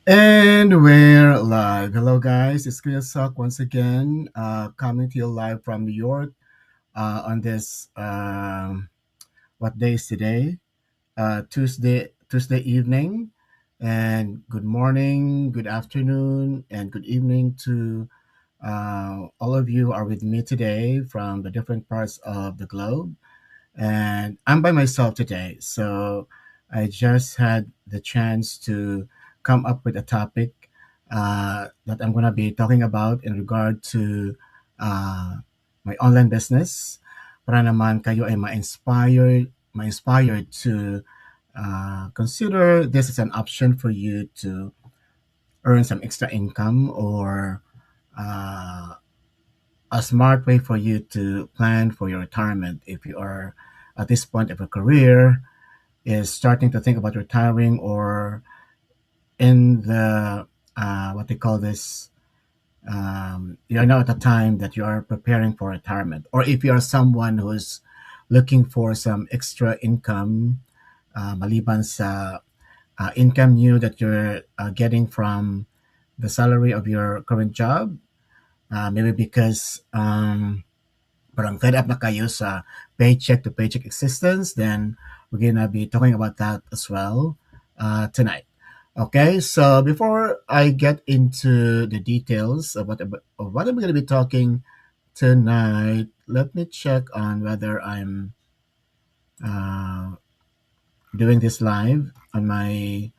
And we're live. Hello, guys. It's Kuya Sok once again, coming to you live from New York on this, what day is today? Tuesday evening. And good morning, good afternoon, and good evening to all of you who are with me today from the different parts of the globe. And I'm by myself today. So I just had the chance to come up with a topic that I'm going to be talking about in regard to my online business. Para naman kayo ay ma-inspired to consider this as an option for you to earn some extra income or uh, a smart way for you to plan for your retirement if you are at this point of a career is starting to think about retiring or in the what they call this you're now at a time that you are preparing for retirement, or if you are someone who's looking for some extra income maliban sa income new that you're getting from the salary of your current job, maybe because parang fed up na kayo sa paycheck to paycheck existence, then we're gonna be talking about that as well tonight. Okay, so before I get into the details of what I'm going to be talking tonight, let me check on whether I'm uh, doing this live on my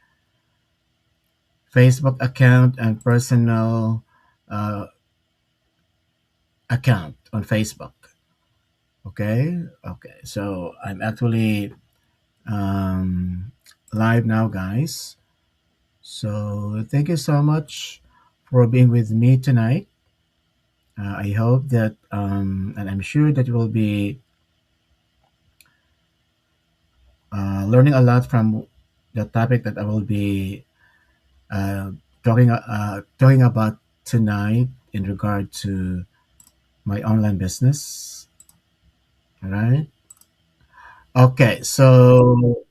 Facebook account and personal uh, account on Facebook. Okay, so I'm actually um, live now, guys. So thank you so much for being with me tonight. I hope that, and I'm sure that you will be learning a lot from the topic that I will be uh, talking about tonight in regard to my online business. All right. Okay. So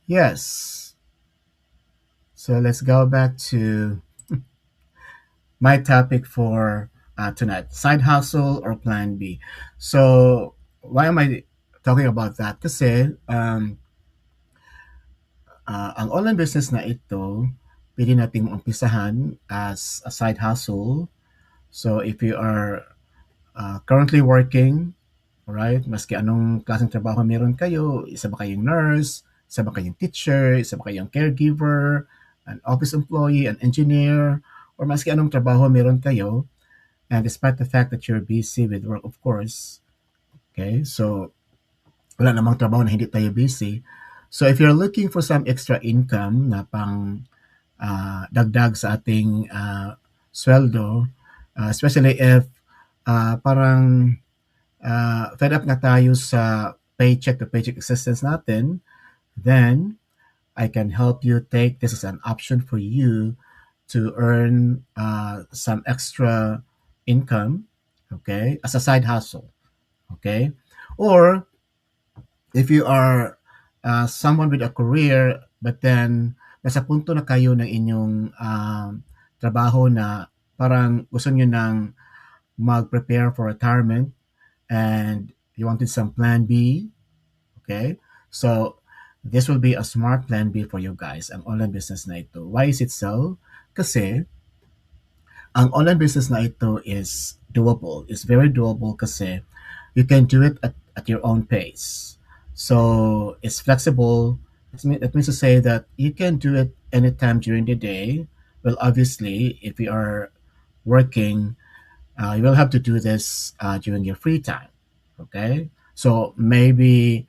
yes. So let's go back to my topic for tonight: side hustle or plan B. So why am I talking about that? Kasi ang online business na ito, pwede nating umpisahan as a side hustle. So if you are currently working, right, maski anong klaseng trabaho meron kayo, isa ba kayong nurse, isa ba kayong teacher, isa ba kayong caregiver, an office employee, an engineer, or maski anong trabaho meron kayo, and despite the fact that you're busy with work, of course, okay, so wala namang trabaho na hindi tayo busy. So if you're looking for some extra income na pang dagdag sa ating sweldo, especially if parang fed up na tayo sa paycheck to paycheck existence natin, then I can help you take this as an option for you to earn some extra income, okay, as a side hustle, okay? Or if you are someone with a career, but then nasa punto na kayo ng inyong trabaho na parang gusto nyo nang mag-prepare for retirement and you wanted some plan B, okay? So this will be a smart plan B for you guys, ang online business na ito. Why is it so? Kasi ang online business na ito is doable. It's very doable kasi you can do it at your own pace. So it's flexible. It means to say that you can do it anytime during the day. Well, obviously, if you are working, you will have to do this during your free time. Okay, so maybe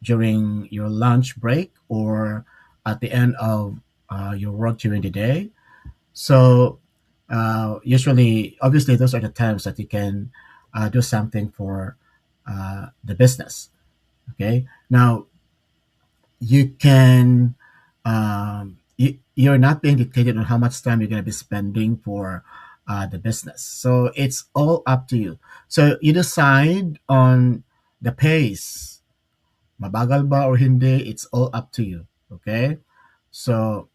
during your lunch break or at the end of your work during the day. So usually, obviously, those are the times that you can do something for the business. Okay, now you can you're not being dictated on how much time you're going to be spending for the business. So it's all up to you. So you decide on the pace. Mabagal ba or hindi, it's all up to you. Okay? So,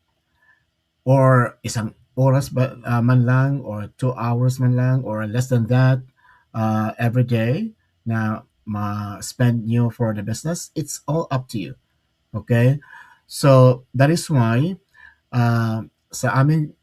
or isang oras ba man lang or 2 hours man lang or less than that every day na ma-spend nyo for the business, it's all up to you. Okay? So, that is why sa aming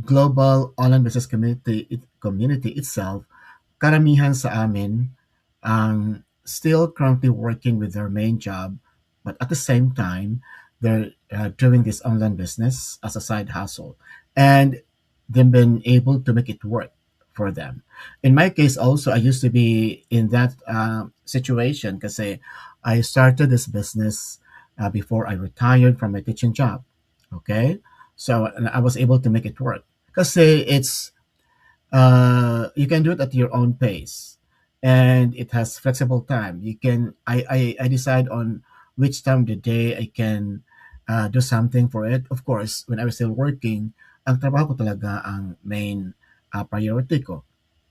global online business community itself, karamihan sa amin ang still currently working with their main job, but at the same time, they're doing this online business as a side hustle, and they've been able to make it work for them. In my case, also, I used to be in that situation because I started this business before I retired from my teaching job. Okay, so and I was able to make it work because it's you can do it at your own pace, and it has flexible time. You can I decide on which time of the day I can do something for it. Of course, when I was still working, ang trabaho ko talaga ang main priority ko.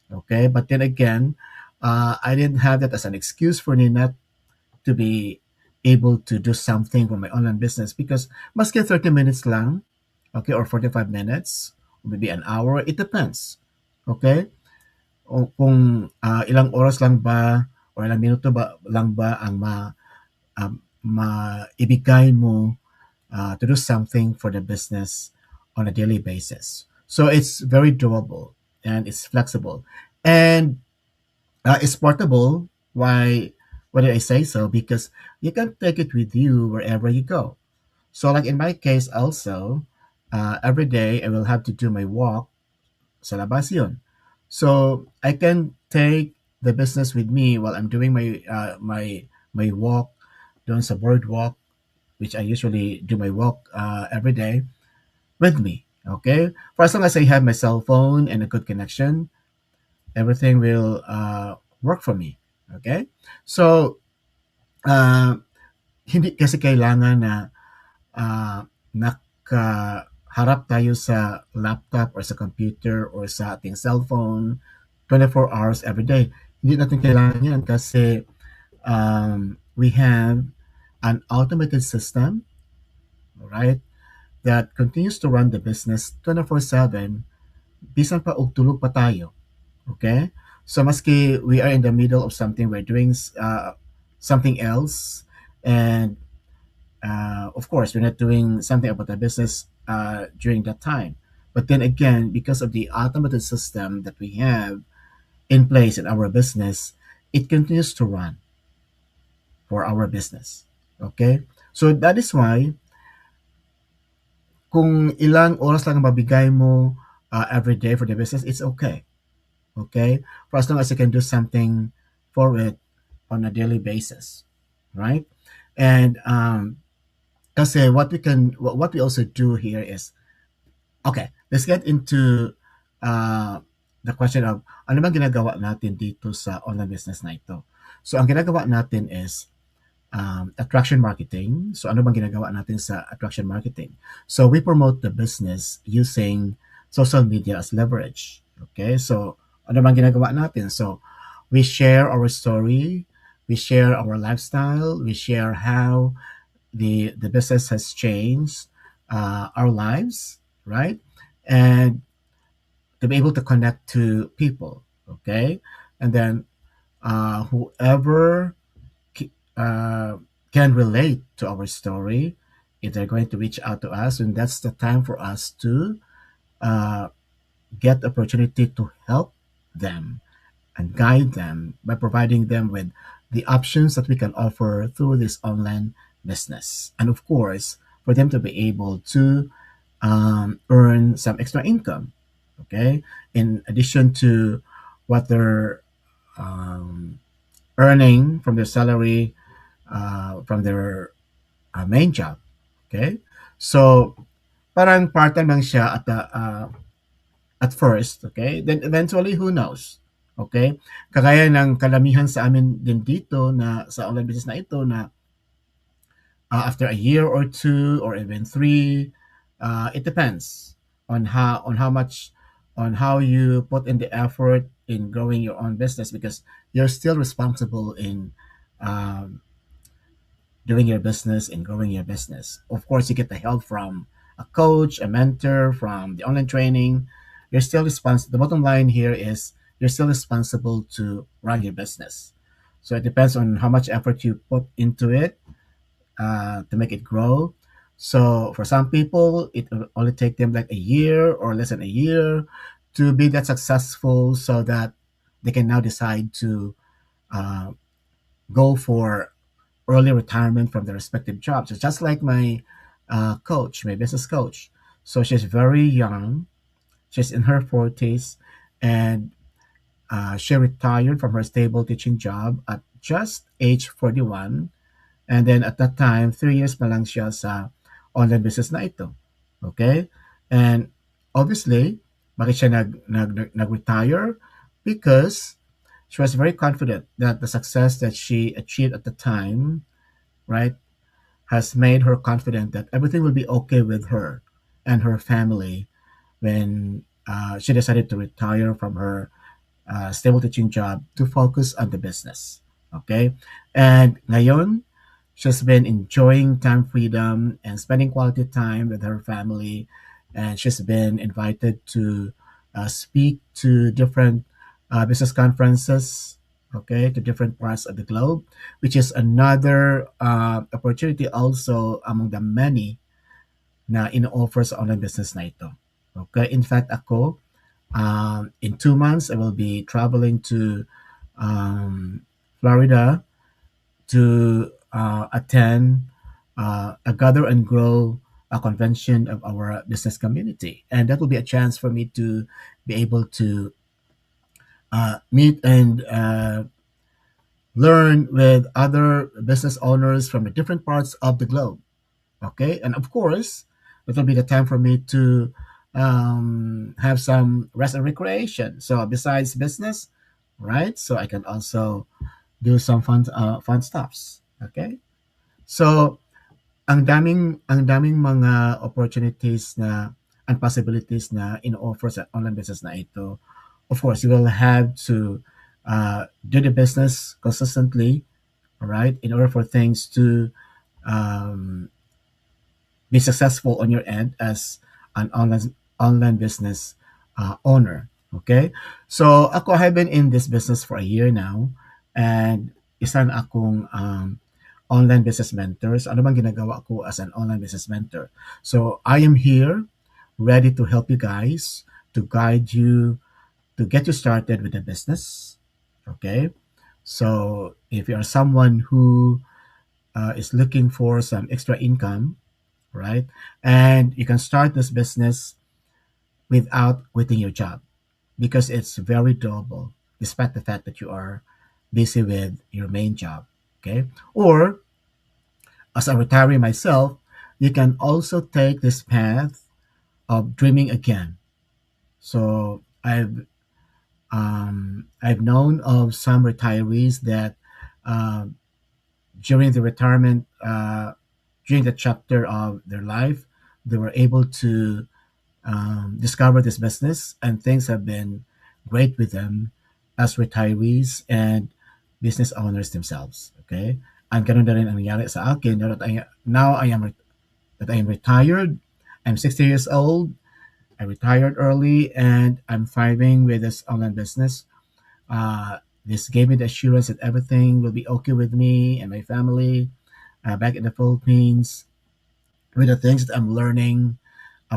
Okay, but then again, I didn't have that as an excuse for me not to be able to do something for my online business because maski 30 minutes lang, okay, or 45 minutes, or maybe an hour, it depends. Okay? O kung ilang oras lang ba or ilang minuto ba lang ba ang maibigay mo to do something for the business on a daily basis. So it's very doable and it's flexible and it's portable. Why did I say so? Because you can take it with you wherever you go. So like in my case also, every day I will have to do my walk sa labas yun. So I can take the business with me while I'm doing my walk doon sa boardwalk, which I usually do my walk every day with me. Okay, for as long as I have my cell phone and a good connection, everything will work for me. Okay, so uh, hindi kasi kailangan na nakaharap tayo sa laptop or sa computer or sa ating cellphone 24 hours every day. Hindi natin kailangan yan kasi we have an automated system, right, that continues to run the business 24/7 bisan pa og tulog pa tayo. Okay? So maski we are in the middle of something, we're doing something else, and of course, we're not doing something about the business during that time. But then again, because of the automated system that we have in place in our business, it continues to run for our business. Okay? So that is why kung ilang oras lang ang mabigay mo every day for the business, it's okay. Okay? For as long as you can do something for it on a daily basis. Right? And kasi what we also do here is, okay, let's get into uh, the question of ano bang ginagawa natin dito sa online business na ito. So ang ginagawa natin is attraction marketing. So ano bang ginagawa natin sa attraction marketing? So we promote the business using social media as leverage. Okay, so ano bang ginagawa natin? So we share our story, we share our lifestyle, we share how the business has changed our lives, right? And to be able to connect to people, okay? And then whoever uh, can relate to our story, if they're going to reach out to us, and that's the time for us to uh, get the opportunity to help them and guide them by providing them with the options that we can offer through this online business. And of course, for them to be able to earn some extra income, okay, in addition to what they're um, earning from their salary from their main job. Okay? So, parang part-time lang siya at first, okay? Then eventually, who knows? Okay? Kagaya ng kalamihan sa amin din dito na sa online business na ito na after a year or two or even three, it depends on how much on how you put in the effort in growing your own business because you're still responsible in um, doing your business and growing your business. Of course, you get the help from a coach, a mentor, from the online training. You're still responsible. The bottom line here is you're still responsible to run your business. So it depends on how much effort you put into it to make it grow. So for some people, it will only take them like a year or less than a year to be that successful so that they can now decide to uh, go for early retirement from their respective jobs. It's just like my coach, my business coach. So she's very young. She's in her 40s, and she retired from her stable teaching job at just age 41. And then at that time, 3 years pa lang siya sa online business na ito. Okay? And obviously, bakit siya nag-retire? Because she was very confident that the success that she achieved at the time, right, has made her confident that everything will be okay with her and her family when she decided to retire from her stable teaching job to focus on the business. Okay? And ngayon, she's been enjoying time freedom and spending quality time with her family. And she's been invited to speak to different business conferences, okay, to different parts of the globe, which is another opportunity also among the many na ino-offer sa online business na ito. Okay, in fact, ako, in 2 months, I will be traveling to Florida to attend a Gather and Grow a convention of our business community. And that will be a chance for me to be able to meet and learn with other business owners from the different parts of the globe. Okay. And of course, it will be the time for me to have some rest and recreation. So besides business, right? So I can also do some fun stuffs. Okay. So ang daming mga opportunities na and possibilities na in-offer sa online business na ito. Of course, you will have to do the business consistently, all right, in order for things to um, be successful on your end as an online business owner. Okay, so ako I have been in this business for a year now, and isa na akong online business mentors. Ano bang ginagawa ko as an online business mentor? So I am here ready to help you guys, to guide you, to get you started with a business. Okay. So if you are someone who is looking for some extra income, right? And you can start this business without quitting your job because it's very doable, despite the fact that you are busy with your main job. Okay. Or as a retiree myself, you can also take this path of dreaming again. So I've known of some retirees that uh, during the retirement during the chapter of their life, they were able to discover this business, and things have been great with them as retirees and business owners themselves. Okay, and ganun na rin ang nangyari sa akin now that I am retired. I'm 60 years old. I retired early and I'm thriving with this online business. This gave me the assurance that everything will be okay with me and my family back in the Philippines with the things that I'm learning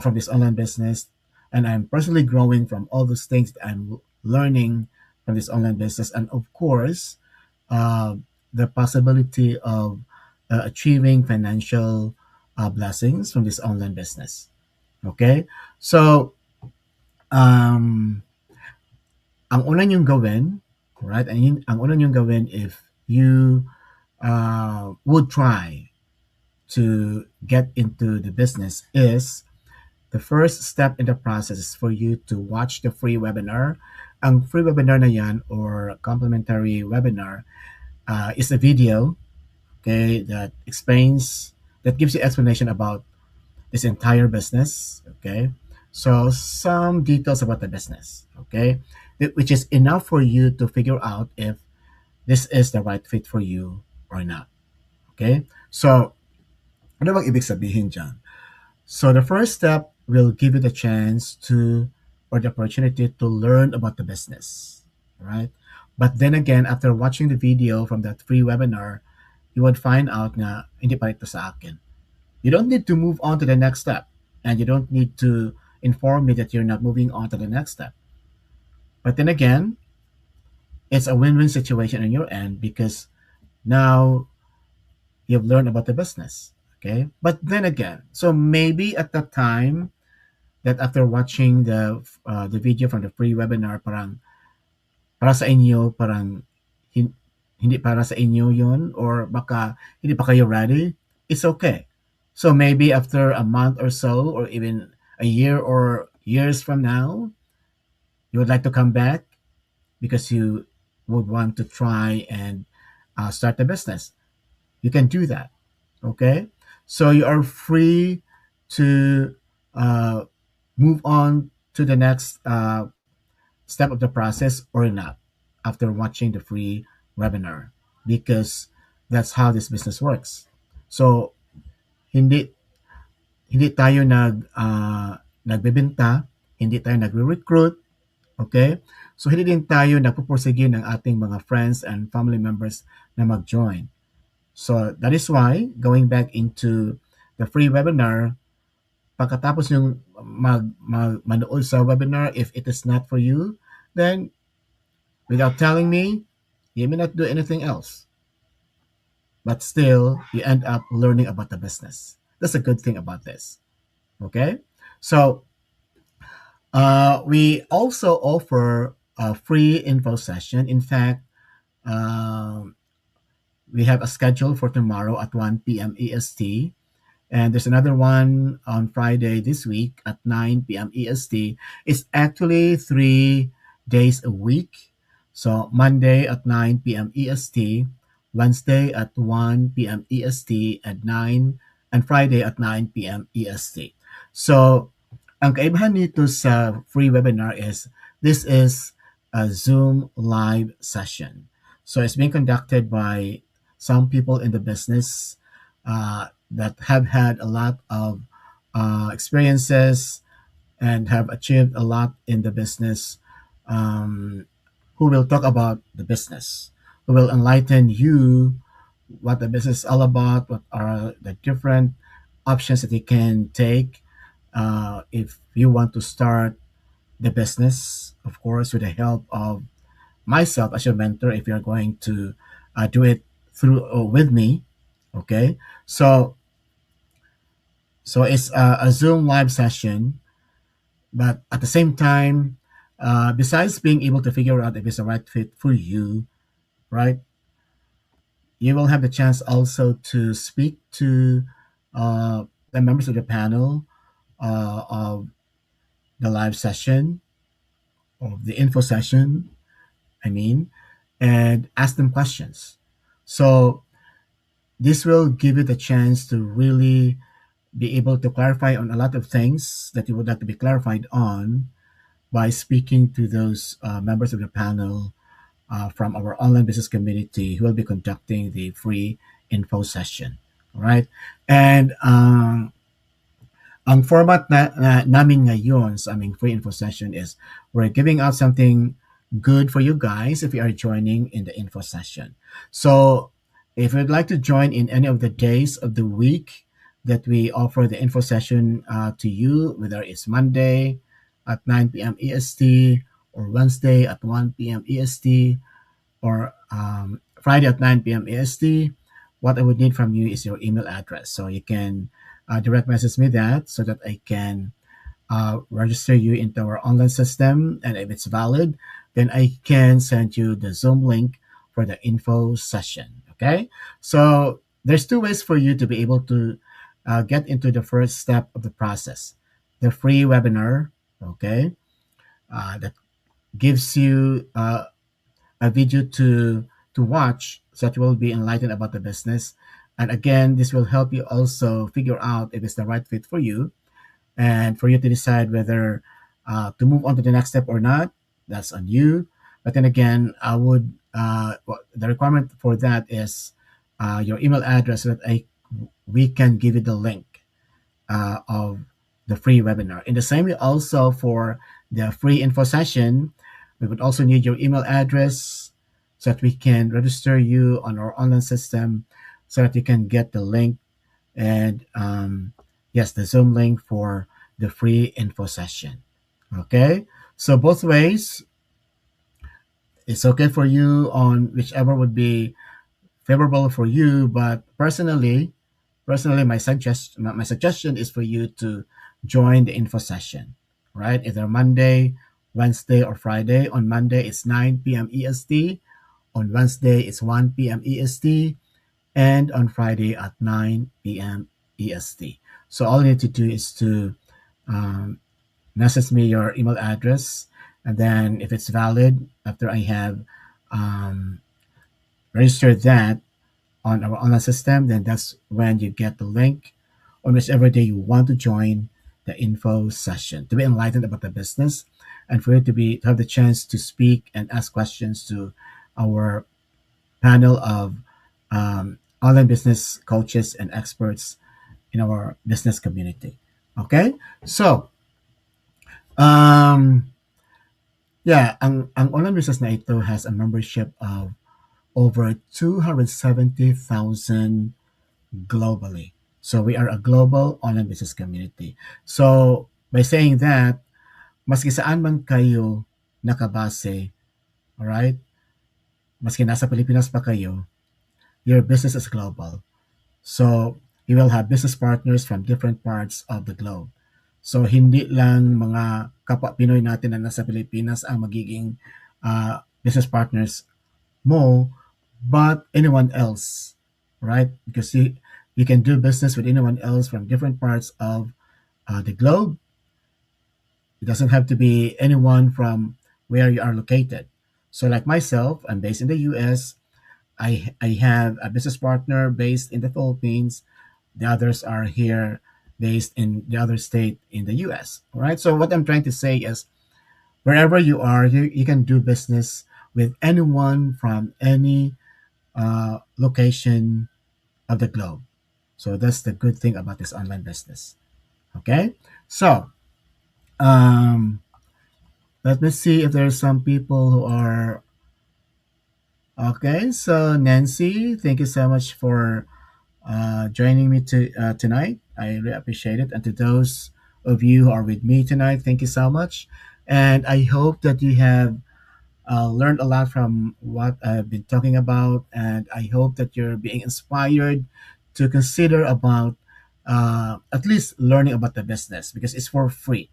from this online business. And I'm personally growing from all those things that I'm learning from this online business. And of course, uh, the possibility of achieving financial blessings from this online business. Okay? So, um, ang una niyong gawin, right? Ang una niyong gawin if you would try to get into the business is the first step in the process is for you to watch the free webinar. Ang free webinar na yan or complimentary webinar is a video, okay, that gives you explanation about this entire business, okay? So some details about the business, okay, which is enough for you to figure out if this is the right fit for you or not, Okay? So, ano bang ibig sabihin dyan? So, the first step will give you the chance to or the opportunity to learn about the business. Right? But then again, after watching the video from that free webinar, you would find out na hindi pa ito sa akin. You don't need to move on to the next step. And you don't need to inform me that you're not moving on to the next step. But then again, it's a win-win situation on your end because now you've learned about the business. Okay. But then again, so maybe at that time that after watching the video from the free webinar, parang para sa inyo, parang hin- hindi para sa inyo yon or baka hindi pa kayo ready, it's okay. So maybe after a month or so, or even a year or years from now, you would like to come back because you would want to try and start a business. You can do that. Okay. So you are free to uh, move on to the next step of the process or not after watching the free webinar because that's how this business works. So hindi hindi tayo nagbebenta, hindi tayo nagre-recruit, okay? So hindi din tayo nagpupursige ng ating mga friends and family members na mag-join. So that is why going back into the free webinar, pagkatapos yung manood sa webinar, if it is not for you, then without telling me, you may not do anything else. But still, you end up learning about the business. That's a good thing about this. Okay? So, we also offer a free info session. In fact, um, we have a schedule for tomorrow at 1 p.m. EST. And there's another one on Friday this week at 9 p.m. EST. It's actually 3 days a week. So Monday at 9 p.m. EST, Wednesday at 1 p.m. EST at 9, and Friday at 9 p.m. EST. So ang kaibahan nito sa free webinar is this is a Zoom live session. So it's being conducted by some people in the business that have had a lot of experiences and have achieved a lot in the business, um, who will talk about the business, who will enlighten you what the business is all about, what are the different options that you can take if you want to start the business, of course, with the help of myself as your mentor if you're going to do it through with me. Okay, so it's a Zoom live session, but at the same time, besides being able to figure out if it's the right fit for you, right, you will have the chance also to speak to the members of the panel of the live session, of the info session, I mean, and ask them questions. So this will give you the chance to really be able to clarify on a lot of things that you would like to be clarified on by speaking to those members of the panel from our online business community who will be conducting the free info session. All right. And ang format namin ngayon sa aming free info session is we're giving out something good for you guys if you are joining in the info session. So if you'd like to join in any of the days of the week that we offer the info session to you, whether it's Monday at 9 p.m. EST or Wednesday at 1 p.m. EST or Friday at 9 p.m. EST, what I would need from you is your email address. So you can direct message me that so that I can register you into our online system. And if it's valid, then I can send you the Zoom link for the info session. Okay. So there's two ways for you to be able to get into the first step of the process. The free webinar, okay, that gives you a video to watch so that you will be enlightened about the business. And again, this will help you also figure out if it's the right fit for you and for you to decide whether to move on to the next step or not. That's on you. But then again, I would the requirement for that is your email address so that we can give you the link of the free webinar. In the same way, also for the free info session, we would also need your email address so that we can register you on our online system so that you can get the link and yes, the Zoom link for the free info session. Okay, so both ways, it's okay for you on whichever would be favorable for you. But personally, my suggestion is for you to join the info session, right? Either Monday, Wednesday, or Friday. On Monday, it's 9 p.m. EST. On Wednesday, it's 1 p.m. EST. And on Friday at 9 p.m. EST. So all you need to do is to um, message me your email address. And then if it's valid, after I have um, registered that, on our online system, then that's when you get the link on whichever day you want to join the info session to be enlightened about the business and for you to have the chance to speak and ask questions to our panel of online business coaches and experts in our business community. Okay, so um, yeah, ang online business na ito has a membership of over 270,000 globally. So we are a global online business community. So by saying that, maski saan man kayo nakabase, all right? Maski nasa Pilipinas pa kayo, your business is global. So you will have business partners from different parts of the globe. So hindi lang mga kapwa Pinoy natin na nasa Pilipinas ang magiging business partners mo, but anyone else, right? Because you can do business with anyone else from different parts of the globe. It doesn't have to be anyone from where you are located. So, like myself, I'm based in the US. I have a business partner based in the Philippines. The others are here based in the other state in the US. All right. So, what I'm trying to say is wherever you are, you can do business with anyone from any location of the globe. So that's the good thing about this online business. Okay. So um, let me see if there are some people who are okay. So Nancy, thank you so much for joining me tonight. I really appreciate it. And to those of you who are with me tonight, thank you so much. And I hope that you have learned a lot from what I've been talking about, and I hope that you're being inspired to consider about at least learning about the business because it's for free.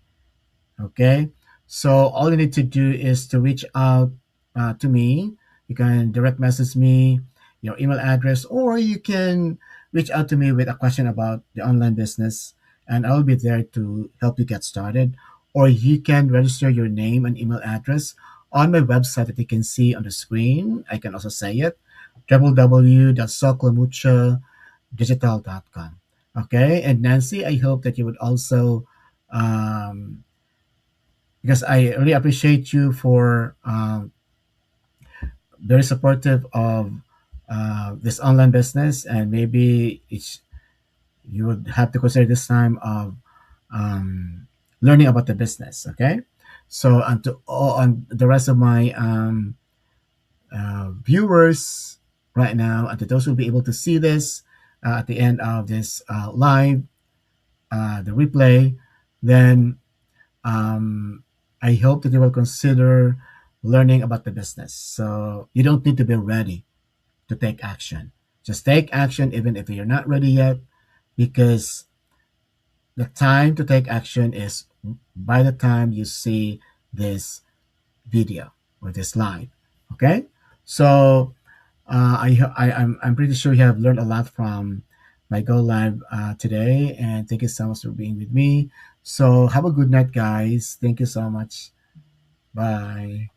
Okay, so all you need to do is to reach out to me. You can direct message me your email address, or you can reach out to me with a question about the online business, and I'll be there to help you get started. Or you can register your name and email address on my website that you can see on the screen. I can also say it www.soclamuchadigital.com. Okay, and Nancy, I hope that you would also um, because I really appreciate you for very supportive of this online business, and maybe you would have to consider this time of learning about the business. Okay, so and to all on the rest of my viewers right now, and to those who will be able to see this at the end of this live, the replay, then um, I hope that you will consider learning about the business. So you don't need to be ready to take action. Just take action even if you're not ready yet, because the time to take action is by the time you see this video or this live. Okay, so I'm pretty sure you have learned a lot from my go live today, and thank you so much for being with me. So have a good night, guys. Thank you so much. Bye.